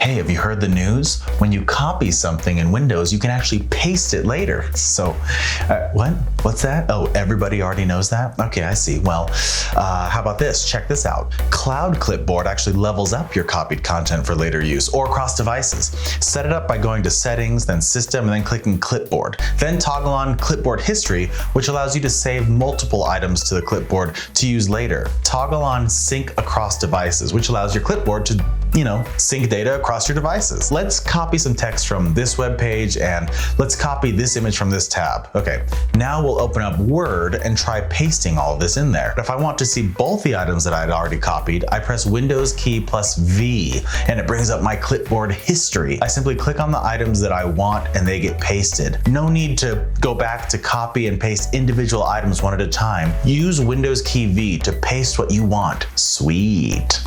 Hey, have you heard the news? When you copy something in Windows, you can actually paste it later. So, what? What's that? Oh, everybody already knows that? Okay, I see. Well, how about this? Check this out. Cloud Clipboard actually levels up your copied content for later use or across devices. Set it up by going to Settings, then System, and then clicking Clipboard. Then toggle on Clipboard History, which allows you to save multiple items to the clipboard to use later. Toggle on Sync Across Devices, which allows your clipboard to sync data across your devices. Let's copy some text from this web page and let's copy this image from this tab. Okay, now we'll open up Word and try pasting all of this in there. If I want to see both the items that I'd already copied, I press Windows key plus V and it brings up my clipboard history. I simply click on the items that I want and they get pasted. No need to go back to copy and paste individual items one at a time. Use Windows key V to paste what you want. Sweet.